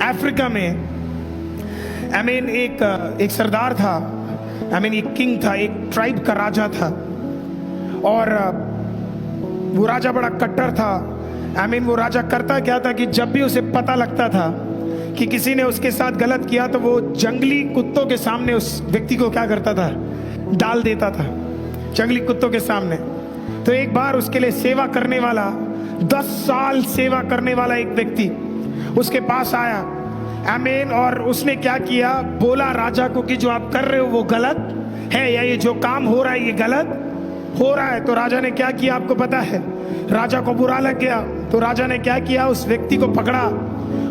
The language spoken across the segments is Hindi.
अफ्रीका में एक सरदार था। एक किंग था, एक ट्राइब का राजा था। और वो राजा बड़ा कट्टर था। वो राजा करता क्या था कि जब भी उसे पता लगता था कि किसी ने उसके साथ गलत किया तो वो जंगली कुत्तों के सामने उस व्यक्ति को क्या करता था, डाल देता था जंगली कुत्तों के सामने। तो एक बार उसके लिए सेवा करने वाला, 10 साल सेवा करने वाला एक व्यक्ति उसके पास आया। और उसने क्या किया, बोला राजा को कि जो आप कर रहे हो वो गलत है, या ये जो काम हो रहा है ये गलत हो रहा है। तो राजा ने क्या किया आपको पता है? राजा को बुरा लग गया तो राजा ने क्या किया, उस व्यक्ति को पकड़ा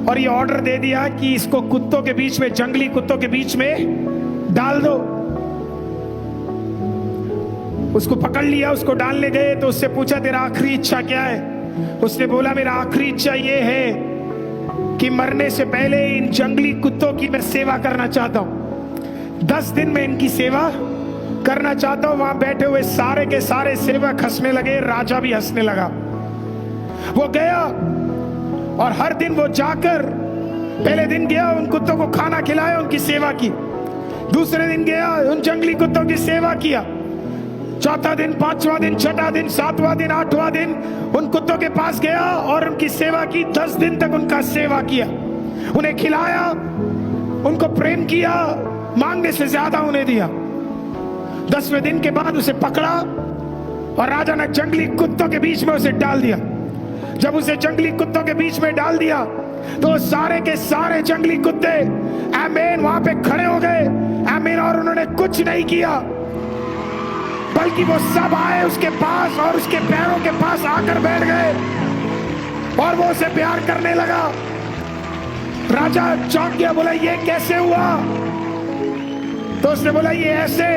और ये ऑर्डर दे दिया कि इसको कुत्तों के बीच में, जंगली कुत्तों के बीच में डाल दो। उसको पकड़ लिया, उसको डालने गए तो उससे पूछा तेरा आखिरी इच्छा क्या है? उसने बोला मेरा आखिरी इच्छा ये है कि मरने से पहले इन जंगली कुत्तों की मैं सेवा करना चाहता हूं। 10 दिन में इनकी सेवा करना चाहता हूं। वहां बैठे हुए सारे के सारे सेवक हंसने लगे, राजा भी हंसने लगा। वो गया और हर दिन वो जाकर, पहले दिन गया उन कुत्तों को खाना खिलाया, उनकी सेवा की। दूसरे दिन गया उन जंगली कुत्तों की सेवा किया। चौथा दिन, 5वां दिन, 6वां दिन, 7वां दिन, 8वां दिन उन कुत्तों के पास गया और उनकी सेवा की। 10 दिन तक उनका सेवा किया, उन्हें खिलाया, उनको प्रेम किया, मांगने से ज्यादा उन्हें दिया। 10वें दिन के बाद उसे पकड़ा और राजा ने जंगली कुत्तों के बीच में उसे डाल दिया। जब उसे जंगली कुत्तों के बीच में डाल दिया तो सारे के सारे जंगली कुत्ते वहां पे खड़े हो गए। और उन्होंने कुछ नहीं किया, बल्कि वो सब आए उसके पास और उसके पैरों के पास आकर बैठ गए और वो उसे प्यार करने लगा। राजा चौंक गया, बोला ये कैसे हुआ? तो उसने बोला ये ऐसे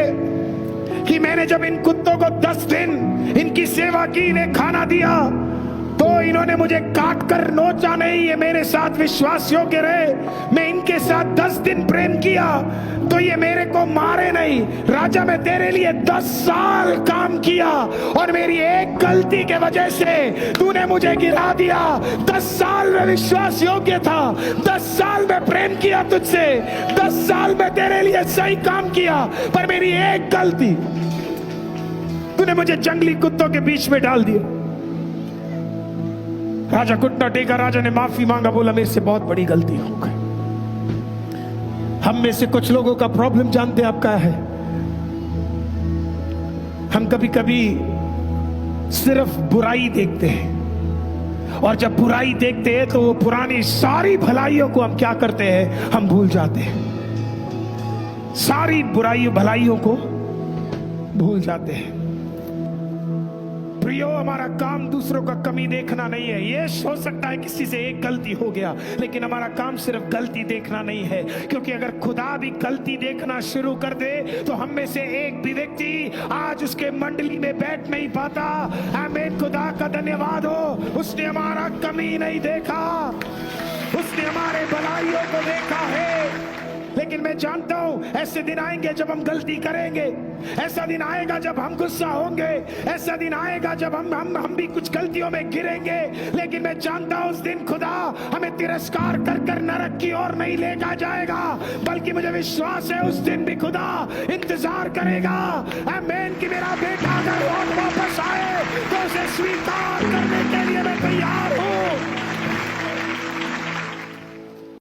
कि मैंने जब इन कुत्तों को 10 दिन इनकी सेवा की, इन्हें खाना दिया, तो इन्होंने मुझे काट कर नोचा नहीं, ये मेरे साथ विश्वास योग्य रहे। मैं इनके साथ 10 दिन प्रेम किया तो ये मेरे को मारे नहीं। राजा मैं तेरे लिए 10 साल काम किया और मेरी एक गलती के वजह से तूने मुझे गिरा दिया। 10 साल में विश्वास योग्य था, 10 साल में प्रेम किया तुझसे, 10 साल में तेरे लिए सही काम किया, पर मेरी एक गलती, तूने मुझे जंगली कुत्तों के बीच में डाल दिया। राजा घुटना टेका, राजा ने माफी मांगा, बोला मेरे से बहुत बड़ी गलती हो गई। हम में से कुछ लोगों का प्रॉब्लम जानते आप क्या है? हम कभी कभी सिर्फ बुराई देखते हैं और जब बुराई देखते हैं तो वो पुरानी सारी भलाइयों को हम क्या करते हैं, हम भूल जाते हैं। सारी बुराइयों भलाइयों को भूल जाते हैं। प्रियो, हमारा काम दूसरों का कमी देखना नहीं है। ये हो सकता है किसी से एक गलती हो गया, लेकिन हमारा काम सिर्फ गलती देखना नहीं है, क्योंकि अगर खुदा भी गलती देखना शुरू कर दे तो हम में से एक भी व्यक्ति आज उसके मंडली में बैठ नहीं पाता। आमीन। खुदा का धन्यवाद हो, उसने हमारा कमी नहीं देखा, उसने हमारे भलाइयों को देखा है। लेकिन मैं जानता हूं ऐसे दिन आएंगे जब हम गलती करेंगे, ऐसा दिन आएगा जब हम गुस्सा होंगे, ऐसा दिन आएगा जब हम भी कुछ गलतियों में गिरेंगे। लेकिन मैं जानता हूं उस दिन खुदा हमें तिरस्कार कर कर नरक की ओर नहीं लेकर जाएगा, बल्कि मुझे विश्वास है उस दिन भी खुदा इंतजार करेगा। आमीन कि मेरा बेटा अगर वापस आए तो उसे स्वीकार करने के लिए मैं तैयार हूं।